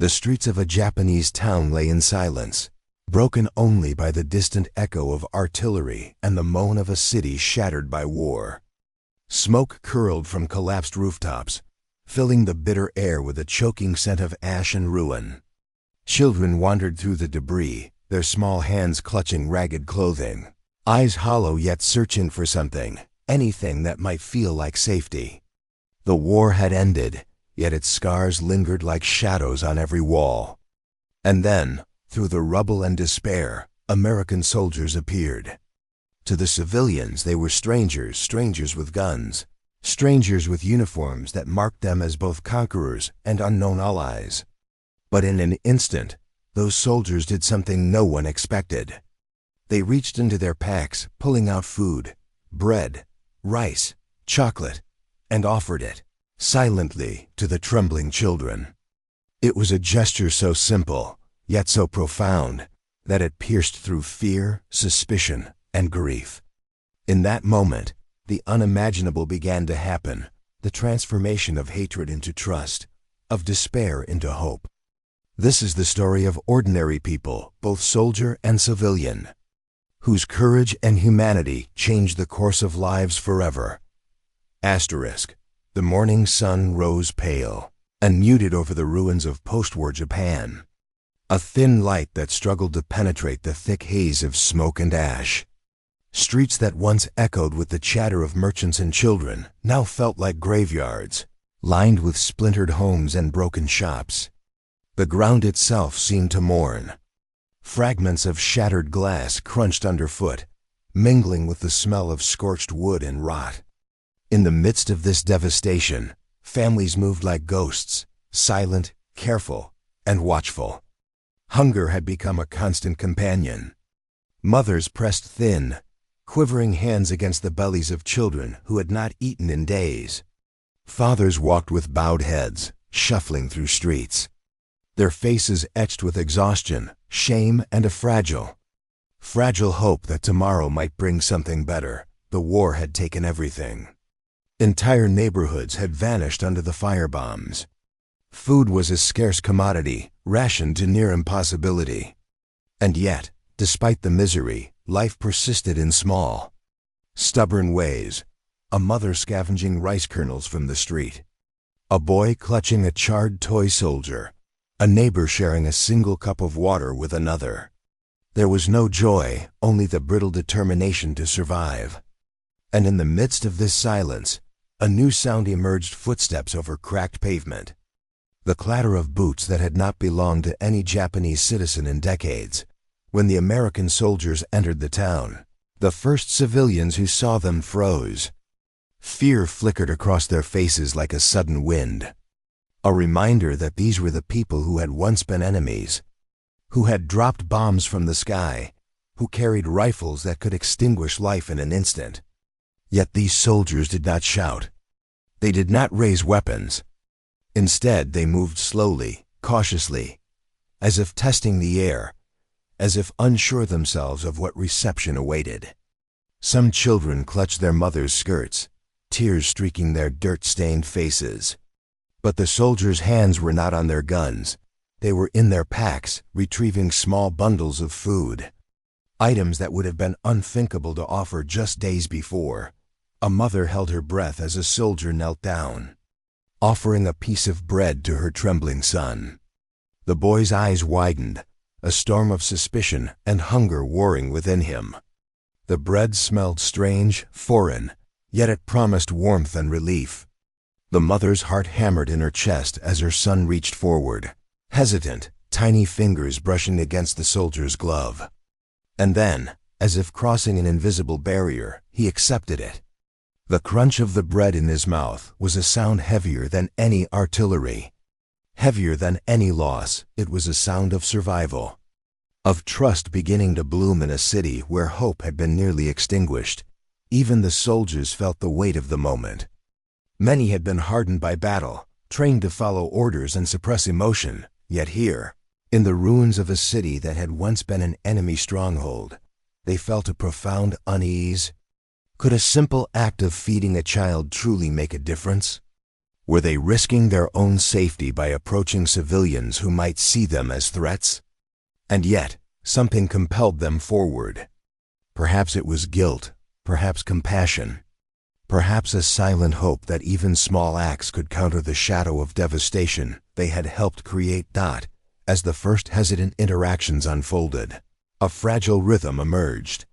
The streets of a Japanese town lay in silence, broken only by the distant echo of artillery and the moan of a city shattered by war. Smoke curled from collapsed rooftops, filling the bitter air with a choking scent of ash and ruin. Children wandered through the debris, their small hands clutching ragged clothing, eyes hollow yet searching for something, anything that might feel like safety. The war had ended, yet its scars lingered like shadows on every wall. And then, through the rubble and despair, American soldiers appeared. To the civilians, they were strangers, strangers with guns, strangers with uniforms that marked them as both conquerors and unknown allies. But in an instant, those soldiers did something no one expected. They reached into their packs, pulling out food, bread, rice, chocolate, and offered it, silently, to the trembling children. It was a gesture so simple, yet so profound, that it pierced through fear, suspicion, and grief. In that moment, the unimaginable began to happen, the transformation of hatred into trust, of despair into hope. This is the story of ordinary people, both soldier and civilian, whose courage and humanity changed the course of lives forever. Asterisk. The morning sun rose pale and muted over the ruins of post-war Japan, a thin light that struggled to penetrate the thick haze of smoke and ash. Streets that once echoed with the chatter of merchants and children now felt like graveyards, lined with splintered homes and broken shops. The ground itself seemed to mourn. Fragments of shattered glass crunched underfoot, mingling with the smell of scorched wood and rot. In the midst of this devastation, families moved like ghosts, silent, careful, and watchful. Hunger had become a constant companion. Mothers pressed thin, quivering hands against the bellies of children who had not eaten in days. Fathers walked with bowed heads, shuffling through streets, their faces etched with exhaustion, shame, and a fragile hope that tomorrow might bring something better. The war had taken everything. Entire neighborhoods had vanished under the firebombs. Food was a scarce commodity, rationed to near impossibility. And yet, despite the misery, life persisted in small, stubborn ways. A mother scavenging rice kernels from the street, a boy clutching a charred toy soldier, a neighbor sharing a single cup of water with another. There was no joy, only the brittle determination to survive. And in the midst of this silence, a new sound emerged: footsteps over cracked pavement. The clatter of boots that had not belonged to any Japanese citizen in decades. When the American soldiers entered the town, the first civilians who saw them froze. Fear flickered across their faces like a sudden wind. A reminder that these were the people who had once been enemies, who had dropped bombs from the sky, who carried rifles that could extinguish life in an instant. Yet these soldiers did not shout. They did not raise weapons. Instead, they moved slowly, cautiously, as if testing the air, as if unsure themselves of what reception awaited. Some children clutched their mothers' skirts, tears streaking their dirt-stained faces. But the soldiers' hands were not on their guns. They were in their packs, retrieving small bundles of food, items that would have been unthinkable to offer just days before. A mother held her breath as a soldier knelt down, offering a piece of bread to her trembling son. The boy's eyes widened, a storm of suspicion and hunger warring within him. The bread smelled strange, foreign, yet it promised warmth and relief. The mother's heart hammered in her chest as her son reached forward, hesitant, tiny fingers brushing against the soldier's glove. And then, as if crossing an invisible barrier, he accepted it. The crunch of the bread in his mouth was a sound heavier than any artillery, heavier than any loss. It was a sound of survival, of trust beginning to bloom in a city where hope had been nearly extinguished. Even the soldiers felt the weight of the moment. Many had been hardened by battle, trained to follow orders and suppress emotion, yet here, in the ruins of a city that had once been an enemy stronghold, they felt a profound unease. Could a simple act of feeding a child truly make a difference? Were they risking their own safety by approaching civilians who might see them as threats? And yet, something compelled them forward. Perhaps it was guilt, perhaps compassion, perhaps a silent hope that even small acts could counter the shadow of devastation they had helped create. As the first hesitant interactions unfolded, a fragile rhythm emerged.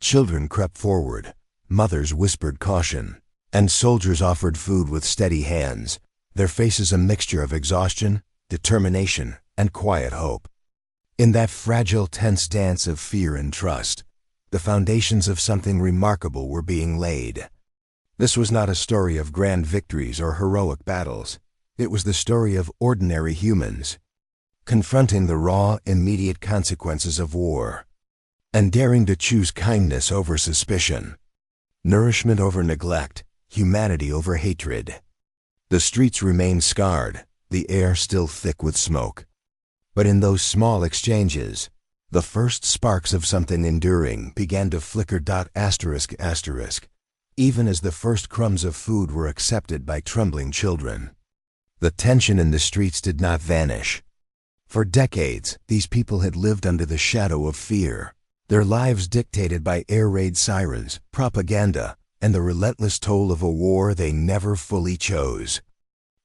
Children crept forward, mothers whispered caution, and soldiers offered food with steady hands, their faces a mixture of exhaustion, determination, and quiet hope. In that fragile, tense dance of fear and trust, the foundations of something remarkable were being laid. This was not a story of grand victories or heroic battles. It was the story of ordinary humans, confronting the raw, immediate consequences of war, and daring to choose kindness over suspicion, nourishment over neglect, humanity over hatred. The streets remained scarred, the air still thick with smoke. But in those small exchanges, the first sparks of something enduring began to flicker. Even as the first crumbs of food were accepted by trembling children. The tension in the streets did not vanish. For decades, these people had lived under the shadow of fear, their lives dictated by air raid sirens, propaganda, and the relentless toll of a war they never fully chose.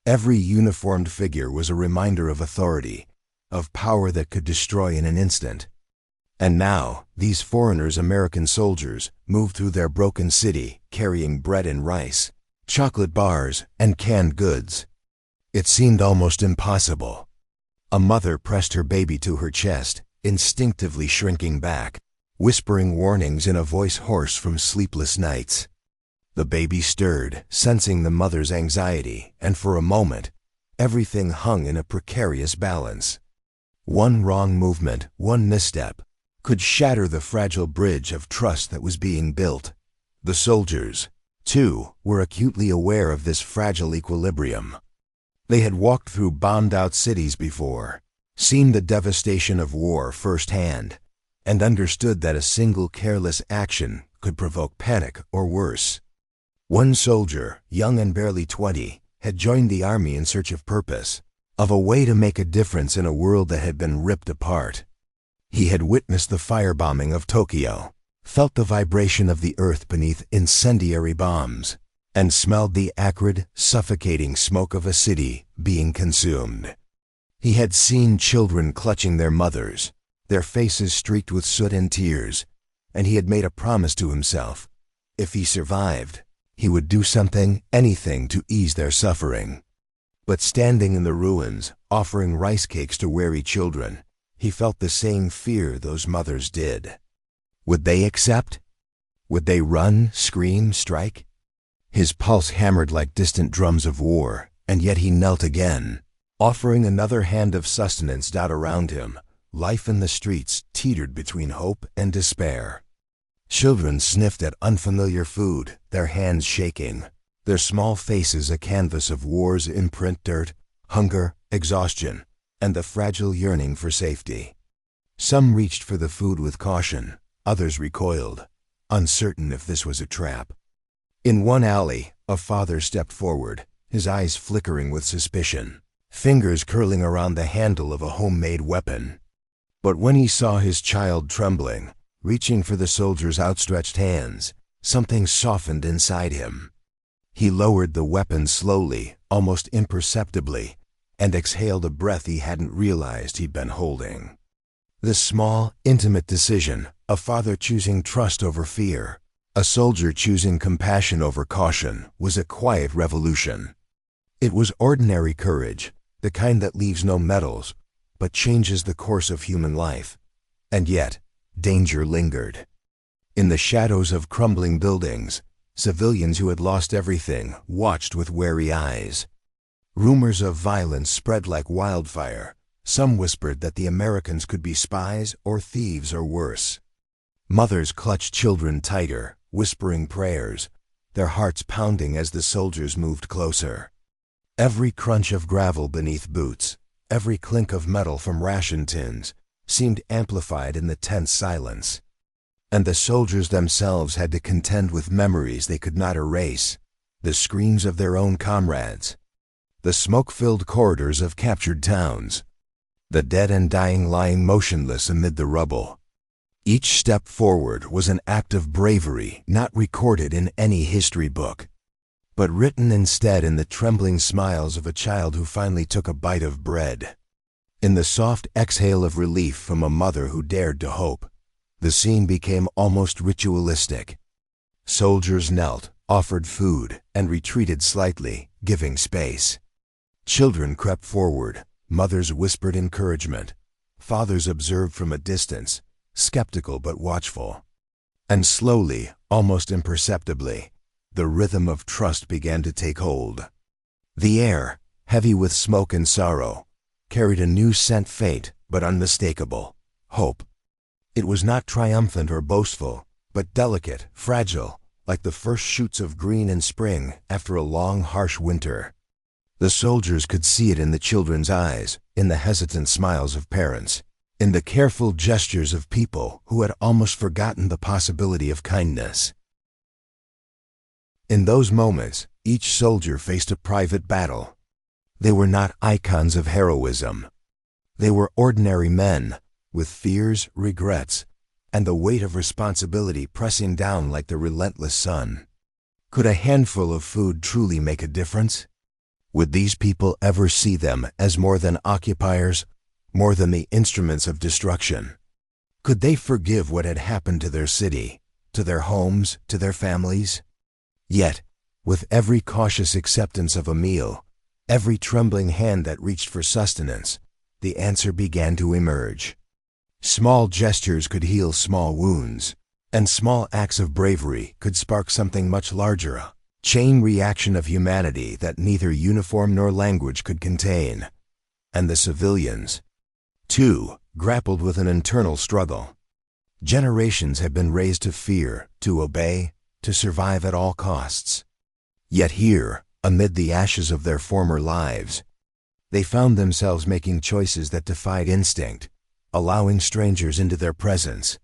Every uniformed figure was a reminder of authority, of power that could destroy in an instant. And now, these foreigners, American soldiers, moved through their broken city, carrying bread and rice, chocolate bars, and canned goods. It seemed almost impossible. A mother pressed her baby to her chest, instinctively shrinking back, whispering warnings in a voice hoarse from sleepless nights. The baby stirred, sensing the mother's anxiety, and for a moment, everything hung in a precarious balance. One wrong movement, one misstep, could shatter the fragile bridge of trust that was being built. The soldiers, too, were acutely aware of this fragile equilibrium. They had walked through bombed-out cities before, seen the devastation of war firsthand, and understood that a single careless action could provoke panic or worse. One soldier, young and barely 20, had joined the army in search of purpose, of a way to make a difference in a world that had been ripped apart. He had witnessed the firebombing of Tokyo, felt the vibration of the earth beneath incendiary bombs, and smelled the acrid, suffocating smoke of a city being consumed. He had seen children clutching their mothers, their faces streaked with soot and tears, and he had made a promise to himself. If he survived, he would do something, anything, to ease their suffering. But standing in the ruins, offering rice cakes to weary children, he felt the same fear those mothers did. Would they accept? Would they run, scream, strike? His pulse hammered like distant drums of war, and yet he knelt again, offering another hand of sustenance. Around him, life in the streets teetered between hope and despair. Children sniffed at unfamiliar food, their hands shaking, their small faces a canvas of war's imprint: dirt, hunger, exhaustion, and the fragile yearning for safety. Some reached for the food with caution, others recoiled, uncertain if this was a trap. In one alley, a father stepped forward, his eyes flickering with suspicion, fingers curling around the handle of a homemade weapon. But when he saw his child trembling, reaching for the soldier's outstretched hands, something softened inside him. He lowered the weapon slowly, almost imperceptibly, and exhaled a breath he hadn't realized he'd been holding. This small, intimate decision, a father choosing trust over fear, a soldier choosing compassion over caution, was a quiet revolution. It was ordinary courage, the kind that leaves no medals, but changes the course of human life. And yet, danger lingered. In the shadows of crumbling buildings, civilians who had lost everything watched with wary eyes. Rumors of violence spread like wildfire. Some whispered that the Americans could be spies or thieves or worse. Mothers clutched children tighter, whispering prayers, their hearts pounding as the soldiers moved closer. Every crunch of gravel beneath boots, every clink of metal from ration tins, seemed amplified in the tense silence. And the soldiers themselves had to contend with memories they could not erase, the screams of their own comrades, the smoke-filled corridors of captured towns, the dead and dying lying motionless amid the rubble. Each step forward was an act of bravery not recorded in any history book, but written instead in the trembling smiles of a child who finally took a bite of bread. In the soft exhale of relief from a mother who dared to hope, the scene became almost ritualistic. Soldiers knelt, offered food, and retreated slightly, giving space. Children crept forward, mothers whispered encouragement, fathers observed from a distance, skeptical but watchful. And slowly, almost imperceptibly, the rhythm of trust began to take hold. The air, heavy with smoke and sorrow, carried a new scent, faint but unmistakable: hope. It was not triumphant or boastful, but delicate, fragile, like the first shoots of green in spring after a long, harsh winter. The soldiers could see it in the children's eyes, in the hesitant smiles of parents, in the careful gestures of people who had almost forgotten the possibility of kindness. In those moments, each soldier faced a private battle. They were not icons of heroism. They were ordinary men, with fears, regrets, and the weight of responsibility pressing down like the relentless sun. Could a handful of food truly make a difference? Would these people ever see them as more than occupiers, more than the instruments of destruction? Could they forgive what had happened to their city, to their homes, to their families? Yet, with every cautious acceptance of a meal, every trembling hand that reached for sustenance, the answer began to emerge. Small gestures could heal small wounds, and small acts of bravery could spark something much larger, a chain reaction of humanity that neither uniform nor language could contain. And the civilians, too, grappled with an internal struggle. Generations had been raised to fear, to obey, to survive at all costs. Yet here, amid the ashes of their former lives, they found themselves making choices that defied instinct, allowing strangers into their presence,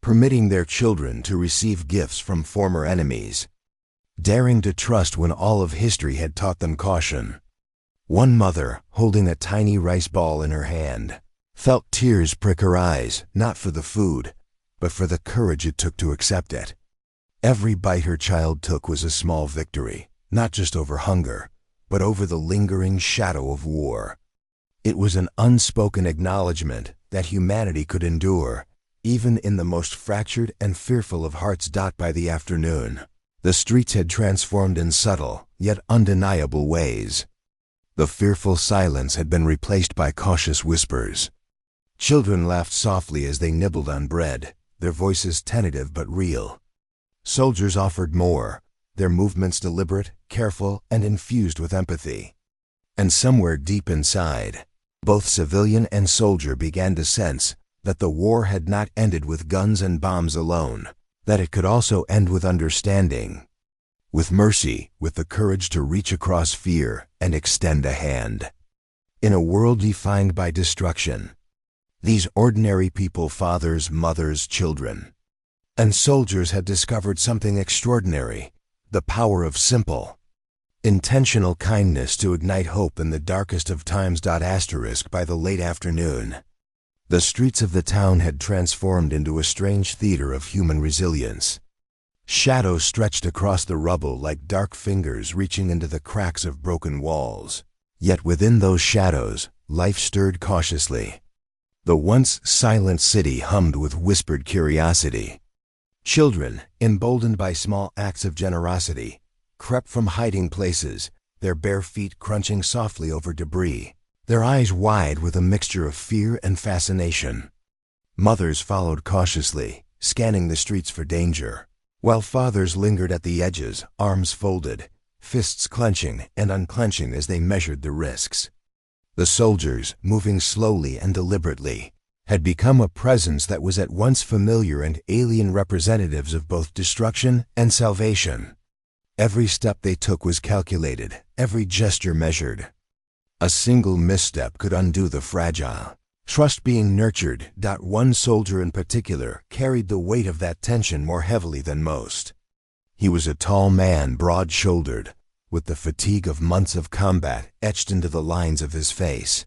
permitting their children to receive gifts from former enemies, daring to trust when all of history had taught them caution. One mother, holding a tiny rice ball in her hand, felt tears prick her eyes, not for the food, but for the courage it took to accept it. Every bite her child took was a small victory, not just over hunger, but over the lingering shadow of war. It was an unspoken acknowledgement that humanity could endure, even in the most fractured and fearful of hearts. By the afternoon, the streets had transformed in subtle, yet undeniable ways. The fearful silence had been replaced by cautious whispers. Children laughed softly as they nibbled on bread, their voices tentative but real. Soldiers offered more, their movements deliberate, careful, and infused with empathy. And somewhere deep inside, both civilian and soldier began to sense that the war had not ended with guns and bombs alone, that it could also end with understanding, with mercy, with the courage to reach across fear and extend a hand. In a world defined by destruction, these ordinary people, fathers, mothers, children, and soldiers, had discovered something extraordinary: the power of simple, intentional kindness to ignite hope in the darkest of times. By the late afternoon, the streets of the town had transformed into a strange theater of human resilience. Shadows stretched across the rubble like dark fingers reaching into the cracks of broken walls. Yet within those shadows, life stirred cautiously. The once silent city hummed with whispered curiosity. Children, emboldened by small acts of generosity, crept from hiding places, their bare feet crunching softly over debris, their eyes wide with a mixture of fear and fascination. Mothers followed cautiously, scanning the streets for danger, while fathers lingered at the edges, arms folded, fists clenching and unclenching as they measured the risks. The soldiers, moving slowly and deliberately, had become a presence that was at once familiar and alien, representatives of both destruction and salvation. Every step they took was calculated, every gesture measured. A single misstep could undo the fragile trust being nurtured. One soldier in particular carried the weight of that tension more heavily than most. He was a tall man, broad-shouldered, with the fatigue of months of combat etched into the lines of his face.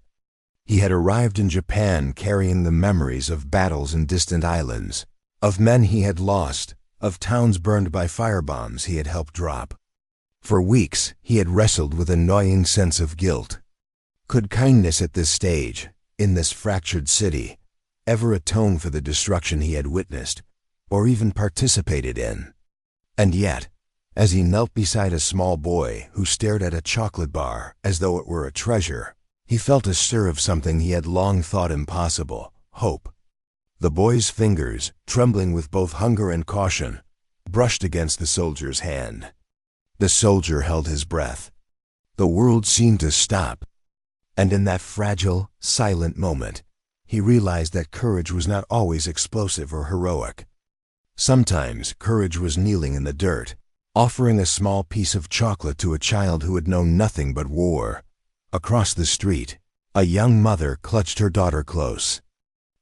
He had arrived in Japan carrying the memories of battles in distant islands, of men he had lost, of towns burned by firebombs he had helped drop. For weeks, he had wrestled with an gnawing sense of guilt. Could kindness at this stage, in this fractured city, ever atone for the destruction he had witnessed, or even participated in? And yet, as he knelt beside a small boy who stared at a chocolate bar as though it were a treasure, he felt a stir of something he had long thought impossible: hope. The boy's fingers, trembling with both hunger and caution, brushed against the soldier's hand. The soldier held his breath. The world seemed to stop. And in that fragile, silent moment, he realized that courage was not always explosive or heroic. Sometimes courage was kneeling in the dirt, offering a small piece of chocolate to a child who had known nothing but war. Across the street, a young mother clutched her daughter close.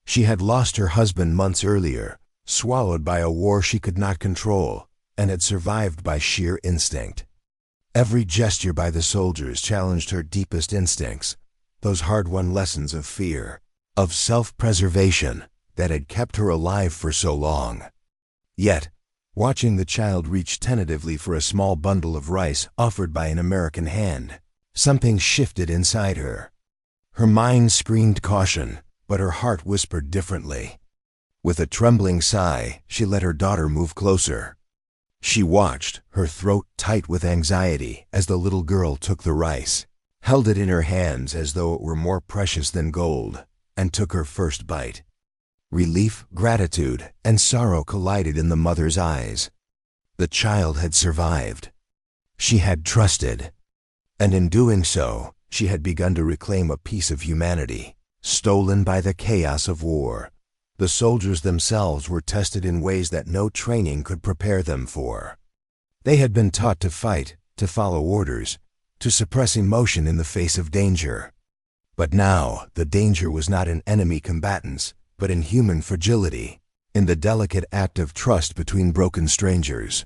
She had lost her husband months earlier, swallowed by a war she could not control, and had survived by sheer instinct. Every gesture by the soldiers challenged her deepest instincts, those hard-won lessons of fear, of self-preservation that had kept her alive for so long. Yet, watching the child reach tentatively for a small bundle of rice offered by an American hand, something shifted inside her. Her mind screamed caution, but her heart whispered differently. With a trembling sigh, she let her daughter move closer. She watched, her throat tight with anxiety, as the little girl took the rice, held it in her hands as though it were more precious than gold, and took her first bite. Relief, gratitude, and sorrow collided in the mother's eyes. The child had survived. She had trusted. And in doing so, she had begun to reclaim a piece of humanity, stolen by the chaos of war. The soldiers themselves were tested in ways that no training could prepare them for. They had been taught to fight, to follow orders, to suppress emotion in the face of danger. But now, the danger was not in enemy combatants, but in human fragility, in the delicate act of trust between broken strangers.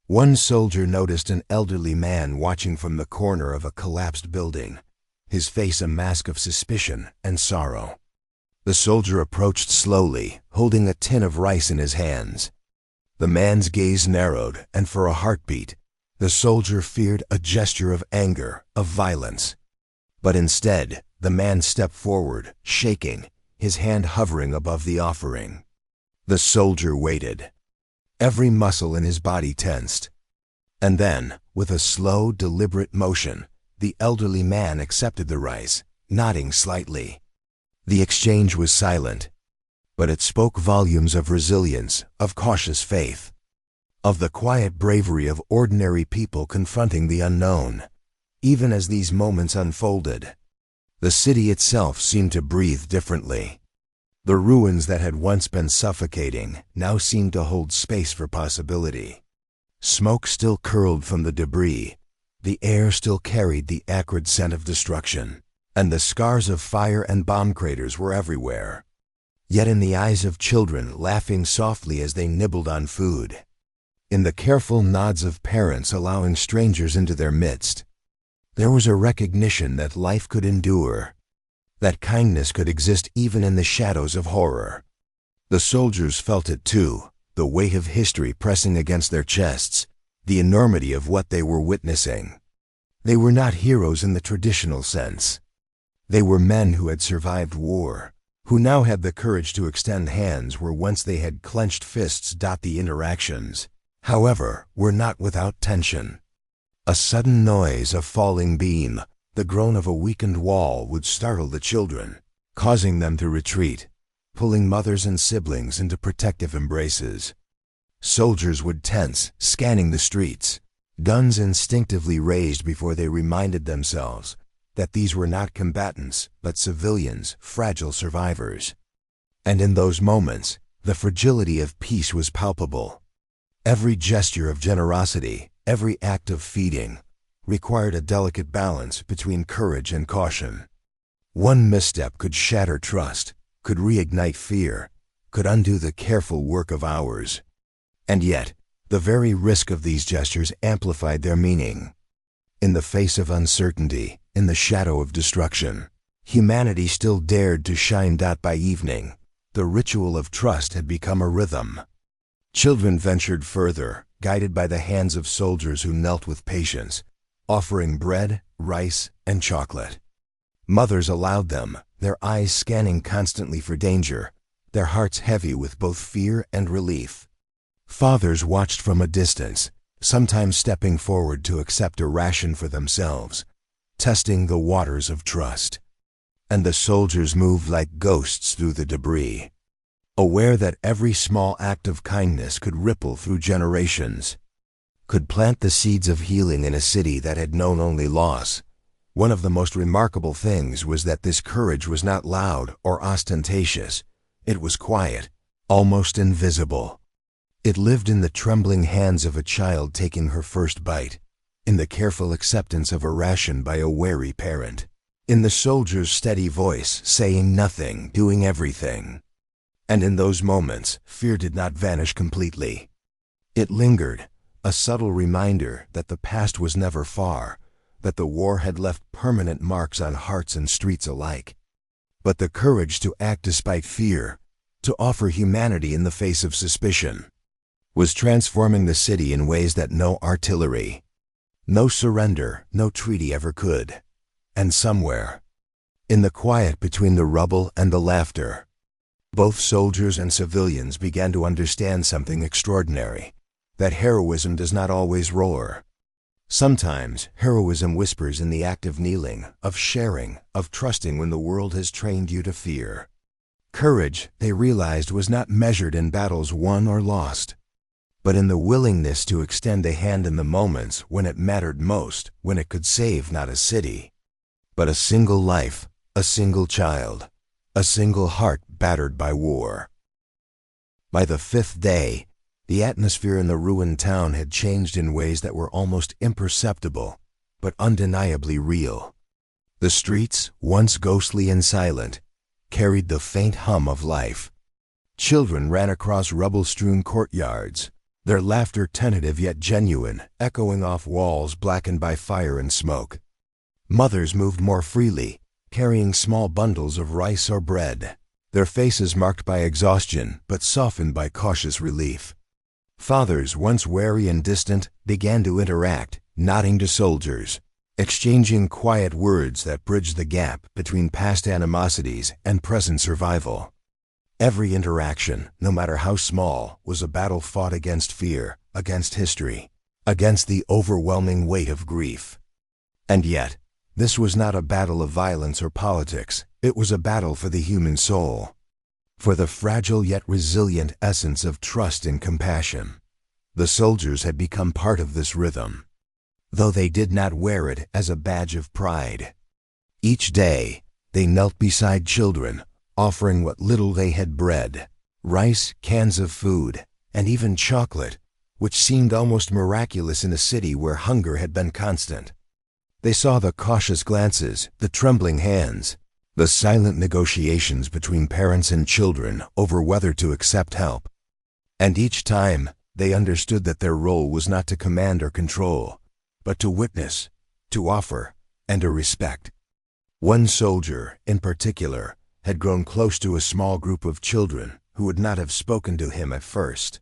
One soldier noticed an elderly man watching from the corner of a collapsed building, his face a mask of suspicion and sorrow. The soldier approached slowly, holding a tin of rice in his hands. The man's gaze narrowed, and for a heartbeat, the soldier feared a gesture of anger, of violence. But instead, the man stepped forward, shaking, his hand hovering above the offering. The soldier waited. Every muscle in his body tensed. And then, with a slow, deliberate motion, the elderly man accepted the rice, nodding slightly. The exchange was silent, but it spoke volumes of resilience, of cautious faith, of the quiet bravery of ordinary people confronting the unknown. Even as these moments unfolded, the city itself seemed to breathe differently. The ruins that had once been suffocating now seemed to hold space for possibility. Smoke still curled from the debris, the air still carried the acrid scent of destruction, and the scars of fire and bomb craters were everywhere. Yet in the eyes of children laughing softly as they nibbled on food, in the careful nods of parents allowing strangers into their midst, there was a recognition that life could endure, that kindness could exist even in the shadows of horror. The soldiers felt it too, the weight of history pressing against their chests, the enormity of what they were witnessing. They were not heroes in the traditional sense. They were men who had survived war, who now had the courage to extend hands where once they had clenched fists. The interactions, however, were not without tension. A sudden noise, a falling beam, the groan of a weakened wall would startle the children, causing them to retreat, pulling mothers and siblings into protective embraces. Soldiers would tense, scanning the streets, guns instinctively raised before they reminded themselves that these were not combatants, but civilians, fragile survivors. And in those moments, the fragility of peace was palpable. Every gesture of generosity, every act of feeding, required a delicate balance between courage and caution. One misstep could shatter trust, could reignite fear, could undo the careful work of hours. And yet, the very risk of these gestures amplified their meaning. In the face of uncertainty, in the shadow of destruction, humanity still dared to shine. By evening, the ritual of trust had become a rhythm. Children ventured further, guided by the hands of soldiers who knelt with patience, offering bread, rice, and chocolate. Mothers allowed them, their eyes scanning constantly for danger, their hearts heavy with both fear and relief. Fathers watched from a distance, sometimes stepping forward to accept a ration for themselves, testing the waters of trust. And the soldiers moved like ghosts through the debris, aware that every small act of kindness could ripple through generations, could plant the seeds of healing in a city that had known only loss. One of the most remarkable things was that this courage was not loud or ostentatious. It was quiet, almost invisible. It lived in the trembling hands of a child taking her first bite, in the careful acceptance of a ration by a wary parent, in the soldier's steady voice saying nothing, doing everything. And in those moments, fear did not vanish completely. It lingered, a subtle reminder that the past was never far, that the war had left permanent marks on hearts and streets alike. But the courage to act despite fear, to offer humanity in the face of suspicion, was transforming the city in ways that no artillery, no surrender, no treaty ever could. And somewhere, in the quiet between the rubble and the laughter, both soldiers and civilians began to understand something extraordinary, that heroism does not always roar. Sometimes heroism whispers in the act of kneeling, of sharing, of trusting when the world has trained you to fear. Courage, they realized, was not measured in battles won or lost, but in the willingness to extend a hand in the moments when it mattered most, when it could save not a city, but a single life, a single child, a single heart battered by war. By the fifth day, the atmosphere in the ruined town had changed in ways that were almost imperceptible, but undeniably real. The streets, once ghostly and silent, carried the faint hum of life. Children ran across rubble-strewn courtyards, their laughter tentative yet genuine, echoing off walls blackened by fire and smoke. Mothers moved more freely, carrying small bundles of rice or bread, their faces marked by exhaustion but softened by cautious relief. Fathers, once wary and distant, began to interact, nodding to soldiers, exchanging quiet words that bridged the gap between past animosities and present survival. Every interaction, no matter how small, was a battle fought against fear, against history, against the overwhelming weight of grief. And yet, this was not a battle of violence or politics. It was a battle for the human soul, for the fragile yet resilient essence of trust and compassion. The soldiers had become part of this rhythm, though they did not wear it as a badge of pride. Each day, they knelt beside children, offering what little they had: bread, rice, cans of food, and even chocolate, which seemed almost miraculous in a city where hunger had been constant. They saw the cautious glances, the trembling hands, the silent negotiations between parents and children over whether to accept help. And each time, they understood that their role was not to command or control, but to witness, to offer, and to respect. One soldier, in particular, had grown close to a small group of children who would not have spoken to him at first.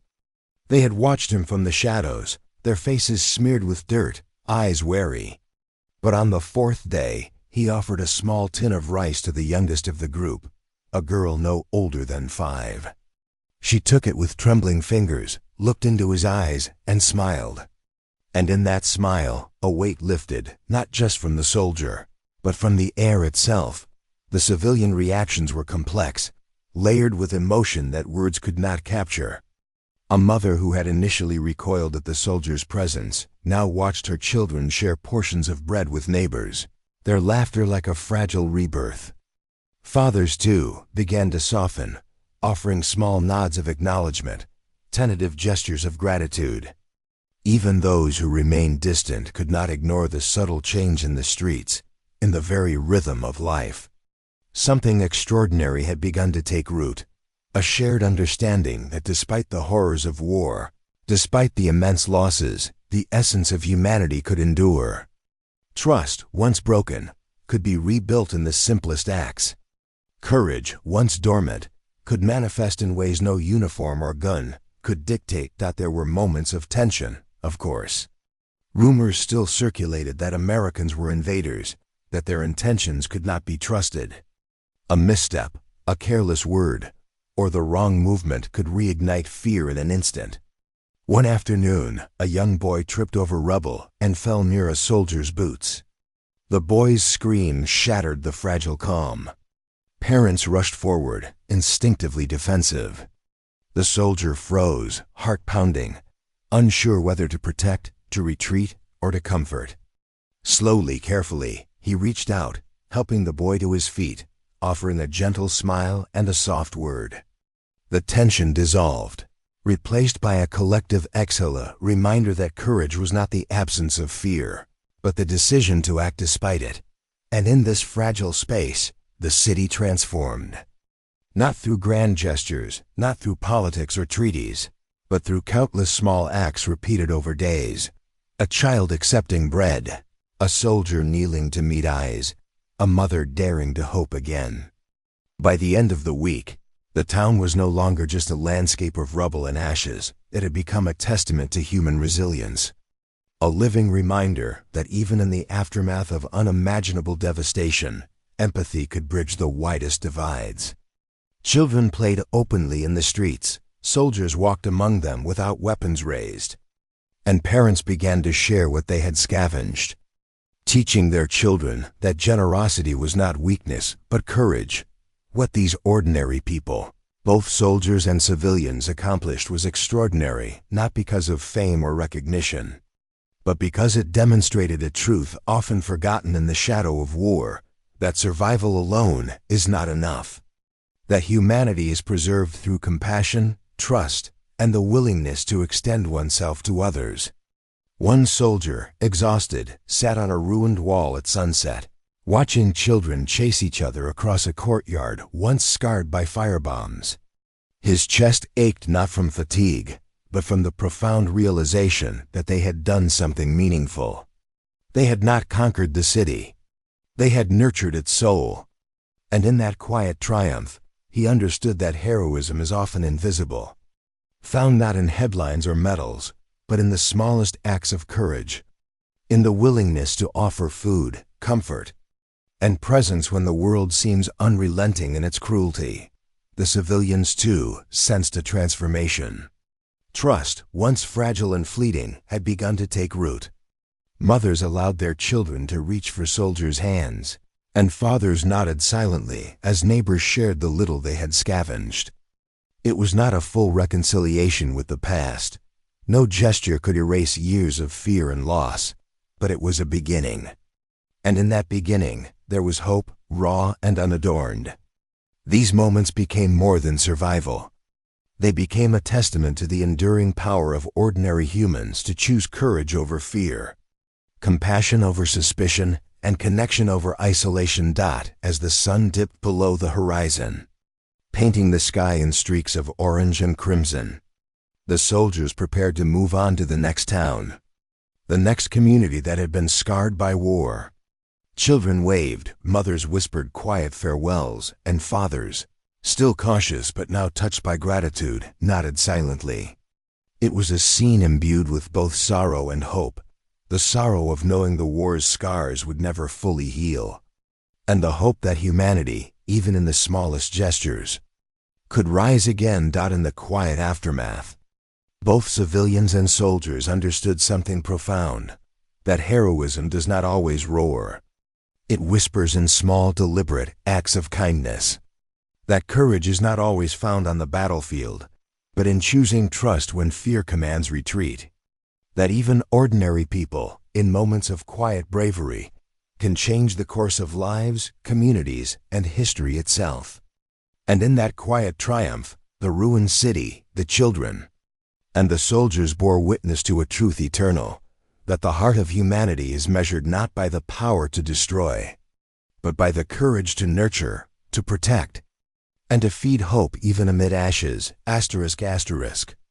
They had watched him from the shadows, their faces smeared with dirt, eyes wary. But on the fourth day, he offered a small tin of rice to the youngest of the group, a girl no older than 5. She took it with trembling fingers, looked into his eyes, and smiled. And in that smile, a weight lifted, not just from the soldier, but from the air itself. The civilian reactions were complex, layered with emotion that words could not capture. A mother who had initially recoiled at the soldier's presence now watched her children share portions of bread with neighbors, their laughter like a fragile rebirth. Fathers, too, began to soften, offering small nods of acknowledgement, tentative gestures of gratitude. Even those who remained distant could not ignore the subtle change in the streets, in the very rhythm of life. Something extraordinary had begun to take root, a shared understanding that despite the horrors of war, despite the immense losses, the essence of humanity could endure. Trust, once broken, could be rebuilt in the simplest acts. Courage, once dormant, could manifest in ways no uniform or gun could dictate. There were moments of tension, of course. Rumors still circulated that Americans were invaders, that their intentions could not be trusted. A misstep, a careless word, or the wrong movement could reignite fear in an instant. One afternoon, a young boy tripped over rubble and fell near a soldier's boots. The boy's scream shattered the fragile calm. Parents rushed forward, instinctively defensive. The soldier froze, heart pounding, unsure whether to protect, to retreat, or to comfort. Slowly, carefully, he reached out, helping the boy to his feet, offering a gentle smile and a soft word. The tension dissolved, replaced by a collective exhale, a reminder that courage was not the absence of fear, but the decision to act despite it. And in this fragile space, the city transformed. Not through grand gestures, not through politics or treaties, but through countless small acts repeated over days. A child accepting bread, a soldier kneeling to meet eyes, a mother daring to hope again. By the end of the week, the town was no longer just a landscape of rubble and ashes. It had become a testament to human resilience. A living reminder that even in the aftermath of unimaginable devastation, empathy could bridge the widest divides. Children played openly in the streets, soldiers walked among them without weapons raised, and parents began to share what they had scavenged, teaching their children that generosity was not weakness, but courage. What these ordinary people, both soldiers and civilians, accomplished was extraordinary, not because of fame or recognition, but because it demonstrated a truth often forgotten in the shadow of war, that survival alone is not enough. That humanity is preserved through compassion, trust, and the willingness to extend oneself to others. One soldier, exhausted, sat on a ruined wall at sunset, watching children chase each other across a courtyard once scarred by firebombs. His chest ached not from fatigue, but from the profound realization that they had done something meaningful. They had not conquered the city. They had nurtured its soul. And in that quiet triumph, he understood that heroism is often invisible, found not in headlines or medals, but in the smallest acts of courage, in the willingness to offer food, comfort, and presence when the world seems unrelenting in its cruelty. The civilians, too, sensed a transformation. Trust, once fragile and fleeting, had begun to take root. Mothers allowed their children to reach for soldiers' hands, and fathers nodded silently as neighbors shared the little they had scavenged. It was not a full reconciliation with the past. No gesture could erase years of fear and loss, but it was a beginning. And in that beginning, there was hope, raw and unadorned. These moments became more than survival. They became a testament to the enduring power of ordinary humans to choose courage over fear, compassion over suspicion, and connection over isolation. As the sun dipped below the horizon, painting the sky in streaks of orange and crimson, the soldiers prepared to move on to the next town, the next community that had been scarred by war. Children waved, mothers whispered quiet farewells, and fathers, still cautious but now touched by gratitude, nodded silently. It was a scene imbued with both sorrow and hope, the sorrow of knowing the war's scars would never fully heal, and the hope that humanity, even in the smallest gestures, could rise again. In the quiet aftermath, both civilians and soldiers understood something profound, that heroism does not always roar. It whispers in small, deliberate acts of kindness. That courage is not always found on the battlefield, but in choosing trust when fear commands retreat. That even ordinary people, in moments of quiet bravery, can change the course of lives, communities, and history itself. And in that quiet triumph, the ruined city, the children, and the soldiers bore witness to a truth eternal, that the heart of humanity is measured not by the power to destroy, but by the courage to nurture, to protect, and to feed hope even amid ashes. ***.